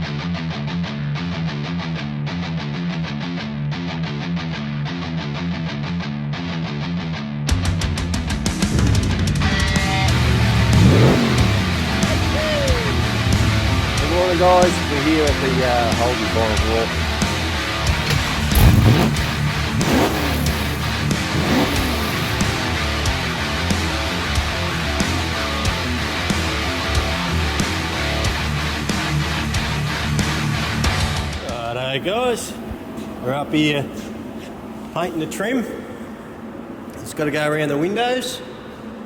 Good morning guys, we're here at the Holden Bottom Walk. Righto guys, we're up here painting the trim. It's got to go around the windows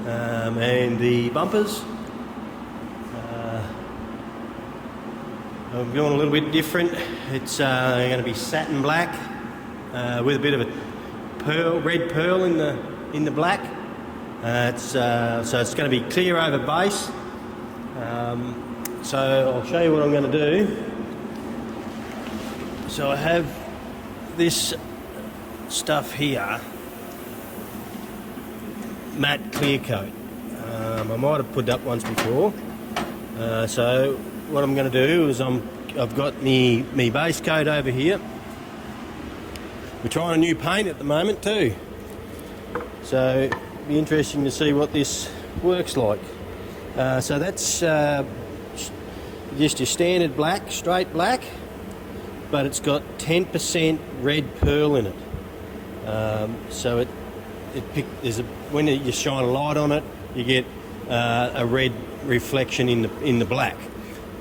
and the bumpers. I'm going a little bit different. It's going to be satin black with a bit of a pearl, red pearl in the black. So it's going to be clear over base. So I'll show you what I'm going to do. So I have this stuff here, matte clear coat. I might have put up once before. So what I'm going to do is I've got me base coat over here. We're trying a new paint at the moment too, so it'll be interesting to see what this works like. So that's just your standard black, straight black, but it's got 10% red pearl in it. So when you shine a light on it, you get a red reflection in the black.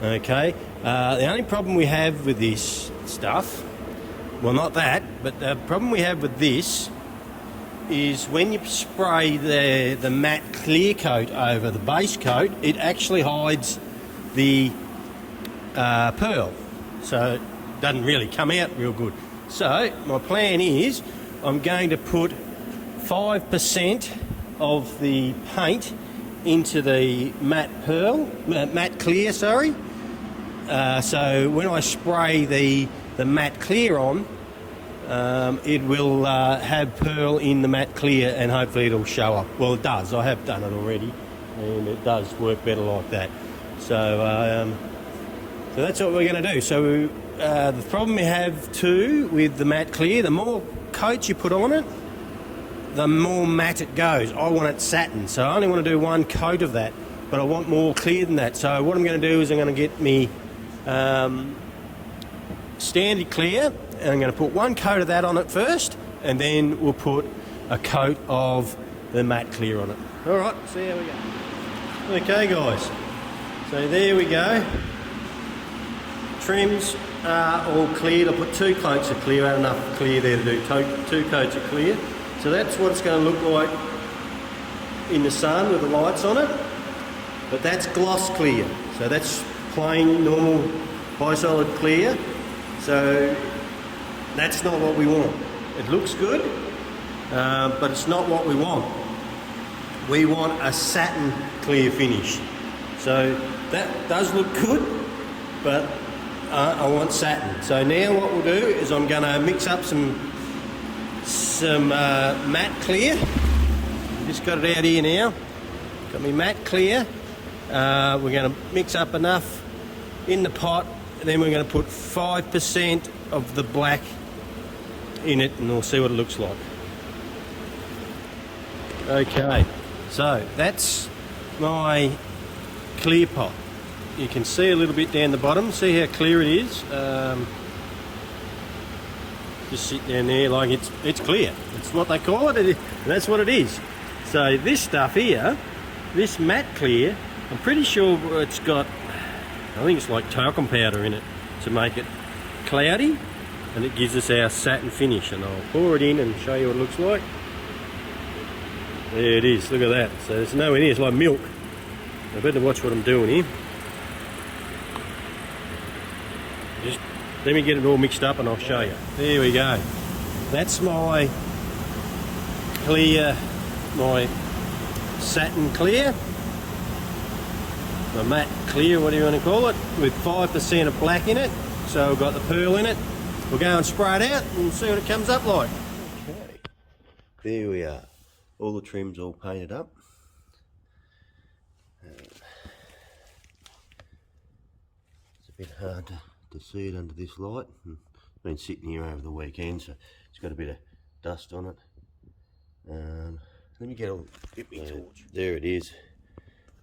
Okay. The only problem we have with this stuff, well, not that, but the problem we have with this is when you spray the matte clear coat over the base coat, it actually hides the pearl, so it doesn't really come out real good. So my plan is I'm going to put 5% of the paint into the matte clear, sorry. So when I spray the matte clear on, it will have pearl in the matte clear, and hopefully it'll show up. Well, it does. I have done it already, and it does work better like that. So that's what we're going to do. So the problem we have too with the matte clear, the more coats you put on it, the more matte it goes. I want it satin, so I only want to do one coat of that, but I want more clear than that. So what I'm going to do is I'm going to get me standard clear, and I'm going to put one coat of that on it first, and then we'll put a coat of the matte clear on it. All right, see how we go. Okay guys, so there we go. Trims are all cleared. I put 2 coats of clear, I had enough clear there to do 2 coats of clear. So that's what it's going to look like in the sun with the lights on it. But that's gloss clear. So that's plain, normal, high solid clear. So that's not what we want. It looks good, but it's not what we want. We want a satin clear finish. So that does look good, but I want satin. So now what we'll do is I'm going to mix up some matte clear. Just got it out here now. Got me matte clear. We're going to mix up enough in the pot, and then we're going to put 5% of the black in it, and we'll see what it looks like. Okay, so that's my clear pot. You can see a little bit down the bottom. See how clear it is. Just sit down there like it's clear. It's what they call it, and that's what it is. So this stuff here, this matte clear, I'm pretty sure it's got, I think it's like talcum powder in it to make it cloudy, and it gives us our satin finish. And I'll pour it in and show you what it looks like. There it is, look at that. So there's no in here, it's like milk. I better watch what I'm doing here. Just let me get it all mixed up and I'll show you. There we go. That's my clear, my satin clear, my matte clear, what do you want to call it, with 5% of black in it. So we've got the pearl in it. We'll go and spray it out and see what it comes up like. Okay, there we are. All the trims all painted up. It's a bit hard to see it under this light. It's been sitting here over the weekend, so it's got a bit of dust on it. Let me get my torch. There it is,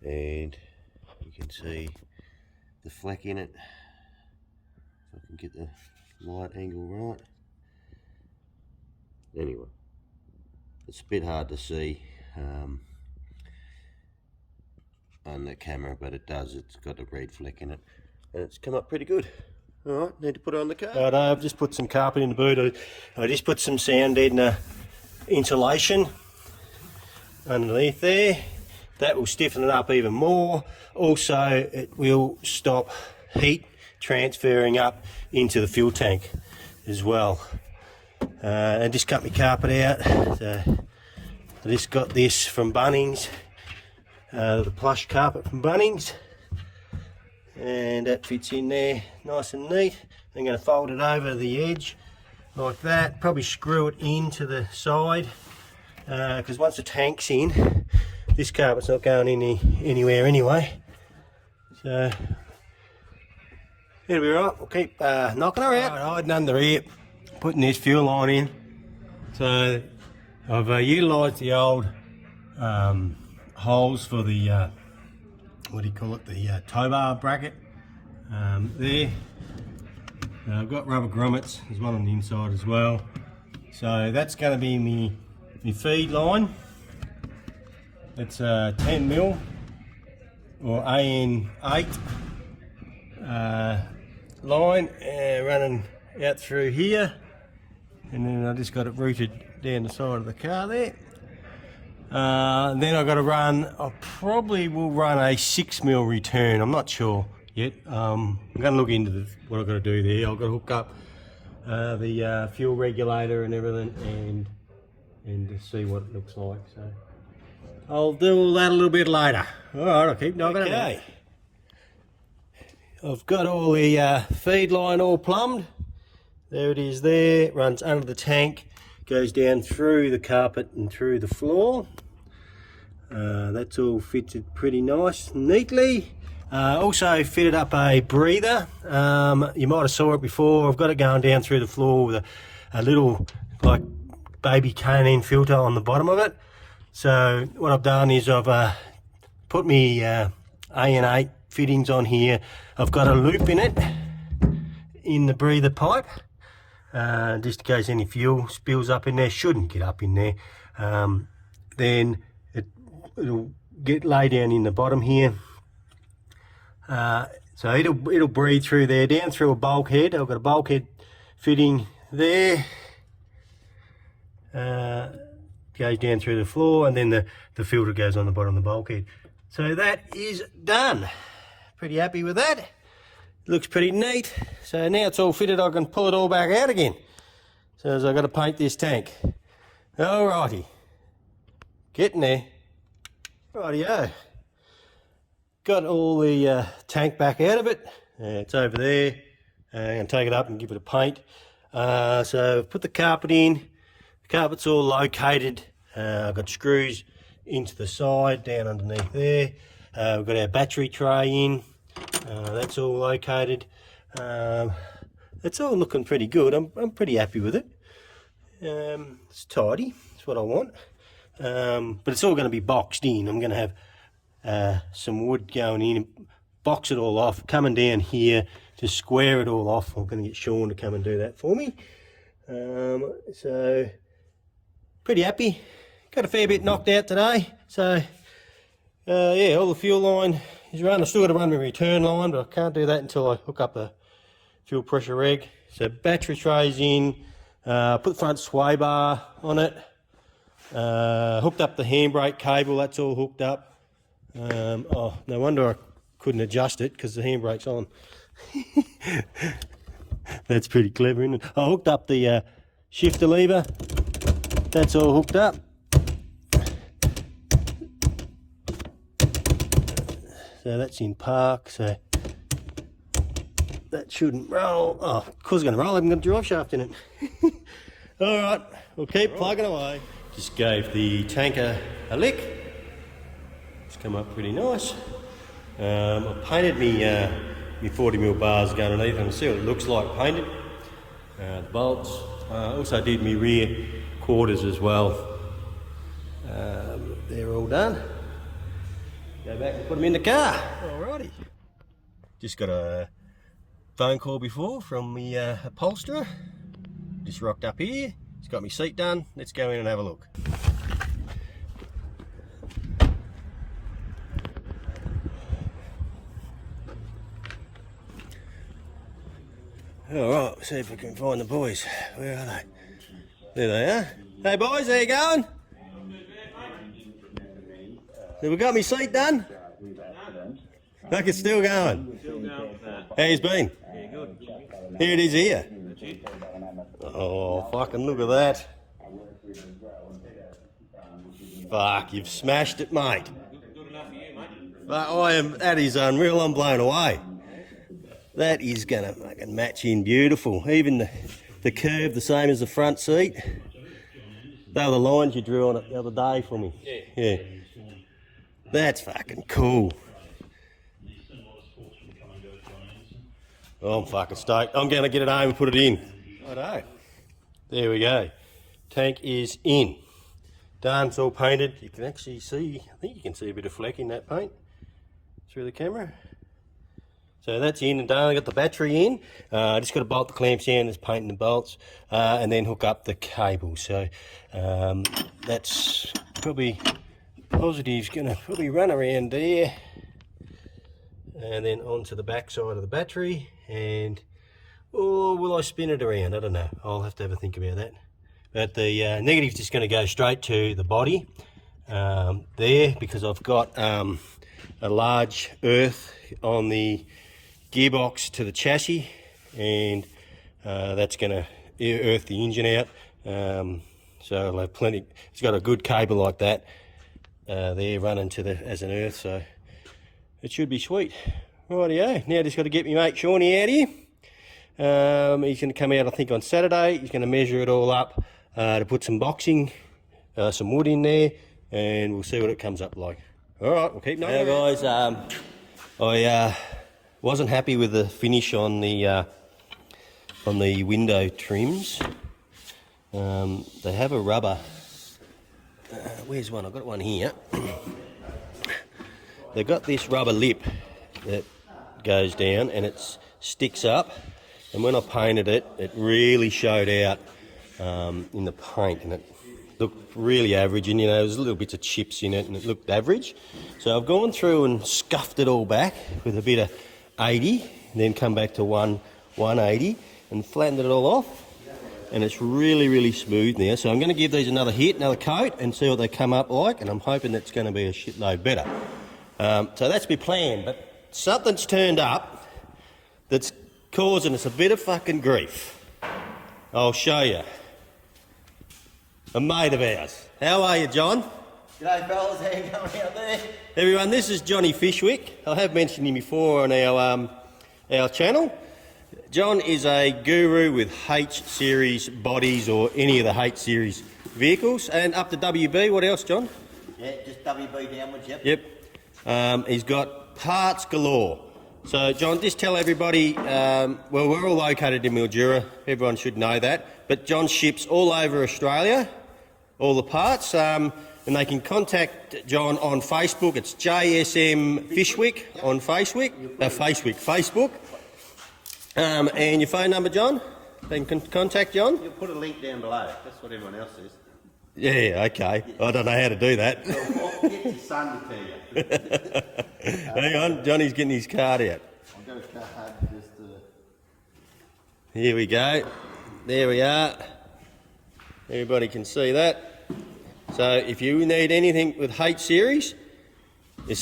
and you can see the fleck in it. If I can get the light angle right. Anyway, it's a bit hard to see on the camera, but it does. It's got a red fleck in it, and it's come up pretty good. All right, need to put it on the car. Right, I've just put some carpet in the boot. I just put some sound deadener insulation underneath there. That will stiffen it up even more. Also, it will stop heat transferring up into the fuel tank as well. I just cut my carpet out. So I just got this from Bunnings, the plush carpet from Bunnings, and that fits in there nice and neat. I'm going to fold it over the edge like that, probably screw it into the side, because once the tank's in, this carpet's not going anywhere anyway. So it'll be right. We'll keep knocking her out. Hiding under here, putting this fuel line in. So I've utilised the old holes for the what do you call it, the tow bar bracket there. I've got rubber grommets, there's one on the inside as well. So that's going to be my feed line. It's a 10mm or AN8 line running out through here, and then I just got it routed down the side of the car there. Then I've got to run, I probably will run a 6mm return, I'm not sure yet. I'm going to look into what I've got to do there. I've got to hook up the fuel regulator and everything, and to see what it looks like. So I'll do all that a little bit later. Alright, I'll keep knocking it. I've got all the feed line all plumbed. There it is there, it runs under the tank, goes down through the carpet and through the floor. That's all fitted pretty nice and neatly. Also fitted up a breather. You might have saw it before. I've got it going down through the floor with a little like baby K&N filter on the bottom of it. So what I've done is I've put my AN8 fittings on here. I've got a loop in it, in the breather pipe, just in case any fuel spills up in there. Shouldn't get up in there. Then it'll get lay down in the bottom here. So it'll breathe through there, down through a bulkhead. I've got a bulkhead fitting there. Goes down through the floor, and then the filter goes on the bottom of the bulkhead. So that is done. Pretty happy with that. Looks pretty neat. So now it's all fitted, I can pull it all back out again. So as I've got to paint this tank. Alrighty. Getting there. Rightio. Got all the tank back out of it. It's over there. I'm going to take it up and give it a paint. So I've put the carpet in. The carpet's all located. I've got screws into the side, down underneath there. We've got our battery tray in. That's all located. It's all looking pretty good. I'm pretty happy with it. It's tidy. That's what I want. But it's all going to be boxed in. I'm going to have some wood going in, box it all off, coming down here to square it all off. I'm going to get Sean to come and do that for me. So pretty happy. Got a fair bit knocked out today. So yeah, all the fuel line is run. I've still got to run my return line, but I can't do that until I hook up the fuel pressure reg. So battery trays in, put the front sway bar on it, hooked up the handbrake cable, that's all hooked up. Oh, no wonder I couldn't adjust it because the handbrake's on. That's pretty clever, isn't it? I hooked up the shifter lever, that's all hooked up. So that's in park, so that shouldn't roll. Oh, of course it's going to roll, I haven't got a drive shaft in it. Alright, we'll keep plugging away. Just gave the tanker a lick. It's come up pretty nice. I painted me my 40mm bars going underneath and see what it looks like painted. The bolts. Also did my rear quarters as well. They're all done. Go back and put them in the car. Alrighty. Just got a phone call before from the upholsterer. Just rocked up here. He's got my seat done. Let's go in and have a look. Alright, see if we can find the boys. Where are they? There they are. Hey boys, how you going? Have we got my seat done? Look, it's still going. How you been? Yeah, good. Here it is here. Oh, fucking look at that. Fuck, you've smashed it, mate. Good enough for you, mate. That is unreal, I'm blown away. That is gonna fucking match in beautiful. Even the curve the same as the front seat. They were the lines you drew on it the other day for me. Yeah. That's fucking cool. Oh, I'm fucking stoked. I'm going to get it home and put it in. Righto. There we go. Tank is in. Done, it's all painted. You can actually see, I think you can see a bit of fleck in that paint through the camera. So that's in and done. I got the battery in. I just got to bolt the clamps in, just painting the bolts, and then hook up the cable. So that's probably positive's going to probably run around there and then onto the back side of the battery. And will I spin it around? I don't know. I'll have to have a think about that. But the negative's just going to go straight to the body there, because I've got a large earth on the gearbox to the chassis, and that's going to earth the engine out. So I'll have plenty. It's got a good cable like that there running to the as an earth, so it should be sweet. Rightio. Now just got to get my mate Shawnee out here. He's going to come out, I think, on Saturday. He's going to measure it all up to put some boxing, some wood in there, and we'll see what it comes up like. All right, we'll keep knocking. Now, guys, I wasn't happy with the finish on the window trims. They have a rubber. Where's one? I've got one here. They've got this rubber lip that goes down and it sticks up. And when I painted it, it really showed out in the paint, and it looked really average. And there was little bits of chips in it, and it looked average. So I've gone through and scuffed it all back with a bit of 80, and then come back to 180 and flattened it all off. And it's really, really smooth now. So I'm going to give these another hit, another coat, and see what they come up like. And I'm hoping that's going to be a shitload better. So that's my plan. But something's turned up that's causing us a bit of fucking grief. I'll show you. A mate of ours. How are you, John? G'day fellas, how you going out there? Everyone, this is Johnny Fishwick. I have mentioned him before on our channel. John is a guru with H-series bodies, or any of the H-series vehicles. And up to WB, what else, John? Yeah, just WB downwards, yep. Yep. He's got parts galore. So, John, just tell everybody, well, we're all located in Mildura. Everyone should know that. But John ships all over Australia, all the parts. And they can contact John on Facebook. It's JSM Fishwick on Facebook. And your phone number, John? They can contact John? You'll put a link down below. That's what everyone else says. Yeah, okay. I don't know how to do that. I'll get your son to tell you. Hang on, Johnny's getting his card out. I've got a card just Here we go. There we are. Everybody can see that. So if you need anything with H-series,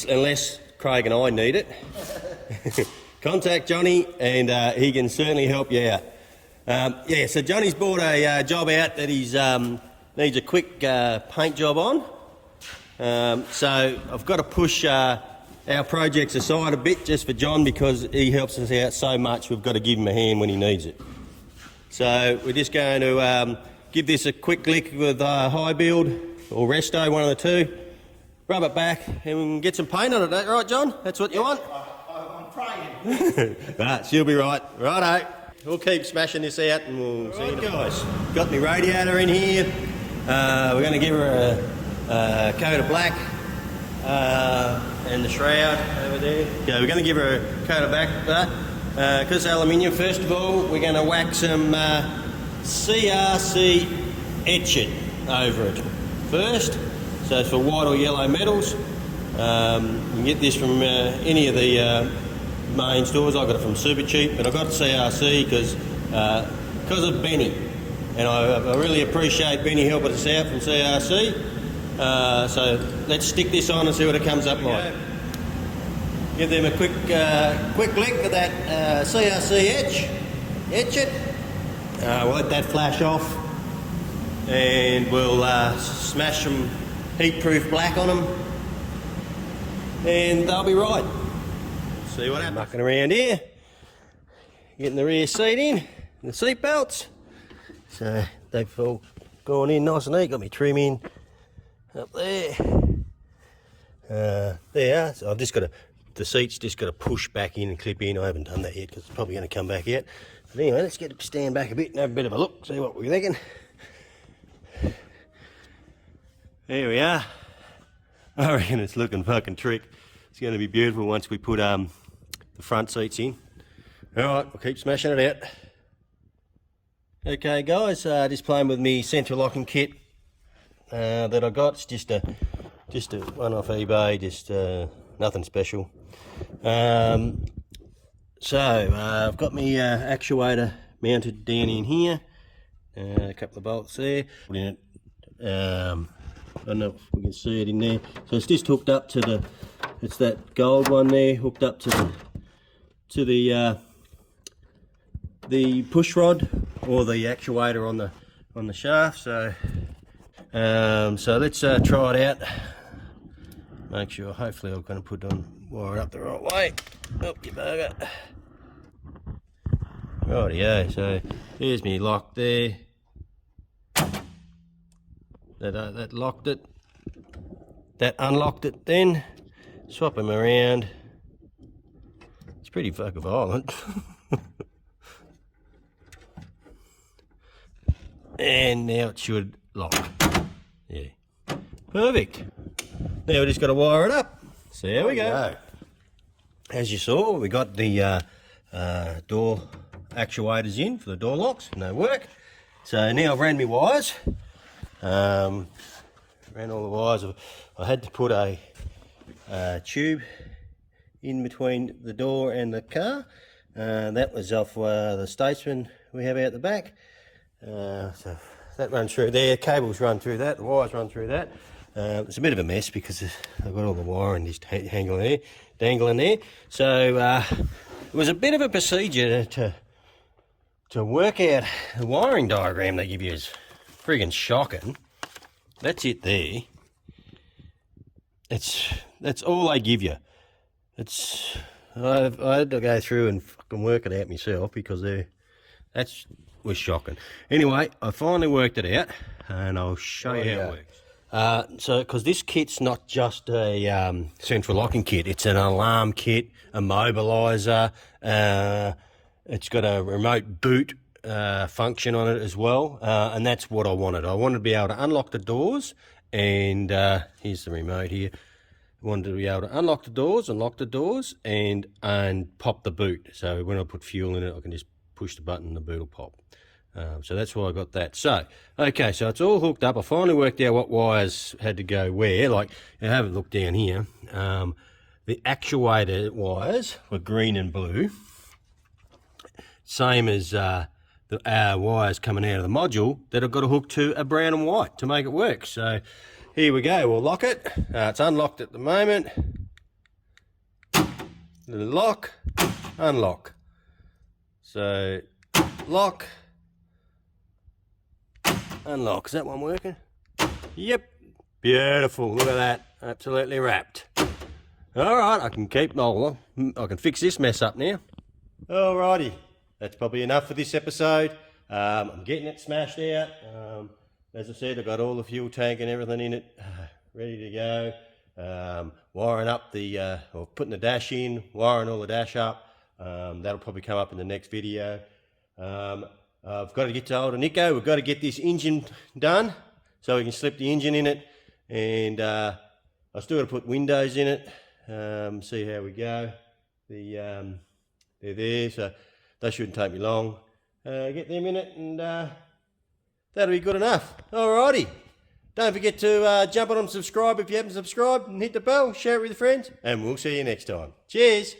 unless Craig and I need it, contact Johnny and he can certainly help you out. Yeah, so Johnny's bought a job out that he's needs a quick paint job on. So I've got to push our projects aside a bit just for John, because he helps us out so much. We've got to give him a hand when he needs it. So we're just going to give this a quick lick with high build or resto, one of the two. Rub it back and we can get some paint on it, right, John? That's what you want? I'm praying. But she'll be right. Righto. We'll keep smashing this out and we'll see you guys. Got my radiator in here. We're going to give her a coat of black and the shroud over there. Yeah, we're going to give her a coat of black, but because it's aluminium, first of all, we're going to whack some CRC etching over it first. So it's for white or yellow metals. You can get this from any of the main stores. I got it from Super Cheap, but I got CRC because of Benny, and I really appreciate Benny helping us out from CRC. So let's stick this on and see what it comes up like. Give them a quick lick of that CRC etch it. We'll let that flash off, and we'll smash some heat-proof black on them, and they'll be right. See what happens. Mucking around here, getting the rear seat in, the seat belts. So they've all gone in nice and neat. Got me trim in up there. There. So I've just got the seat's just got to push back in and clip in. I haven't done that yet because it's probably going to come back out. But anyway, let's stand back a bit and have a bit of a look. See what we're thinking. There we are. I reckon it's looking fucking trick. It's going to be beautiful once we put the front seats in. Alright, we'll keep smashing it out. Okay guys, just playing with me central locking kit that I got. It's just a one off eBay, just nothing special. I've got my actuator mounted down in here. A couple of bolts there. Put in it. I don't know if we can see it in there. So it's just hooked up to it's that gold one there, hooked up to the push rod or the actuator on the shaft. So let's try it out. Make sure. Hopefully I'm going to wire it up the right way. Oh, you bugger. Rightio. So there's me lock there. That locked it. That unlocked it then. Swap them around. It's pretty fucking violent. And now it should lock. Yeah. Perfect. Now we just got to wire it up. So there we go. As you saw, we got the door actuators in for the door locks, and they work. So now I've ran my wires. Ran all the wires. I had to put a tube in between the door and the car. That was off the Statesman we have out the back. So that runs through there, cables run through that, the wires run through that. It's a bit of a mess because I've got all the wiring just dangling there. So it was a bit of a procedure to work out the wiring diagram they give you. Is friggin' shocking. That's it there. That's all they give you. I had to go through and fucking work it out myself because that was shocking. Anyway, I finally worked it out, and I'll show you how it works. Because this kit's not just a central locking kit, it's an alarm kit, a mobiliser. It's got a remote boot function on it as well, and that's what I wanted. I wanted to be able to unlock the doors, and here's the remote here. I wanted to be able to unlock the doors and lock the doors and pop the boot. So when I put fuel in it, I can just push the button and the boot will pop. So that's why I got that. So, okay, so it's all hooked up. I finally worked out what wires had to go where. Like, I haven't looked down here. The actuator wires were green and blue. Same as the wires coming out of the module that I've got to hook to a brown and white to make it work. So here we go. We'll lock it. It's unlocked at the moment. Lock, unlock. So lock, unlock. Is that one working? Yep. Beautiful. Look at that. Absolutely wrapped. All right. I can fix this mess up now. Alrighty. That's probably enough for this episode. I'm getting it smashed out. As I said, I've got all the fuel tank and everything in it ready to go. Wiring up or putting the dash in, wiring all the dash up. That'll probably come up in the next video. I've got to get to older Nico. We've got to get this engine done so we can slip the engine in it, and I've still got to put windows in it. See how we go. They're there, so they shouldn't take me long. Get them in it, and that'll be good enough. Alrighty. Don't forget to jump on and subscribe if you haven't subscribed, and hit the bell, share it with your friends, and we'll see you next time. Cheers.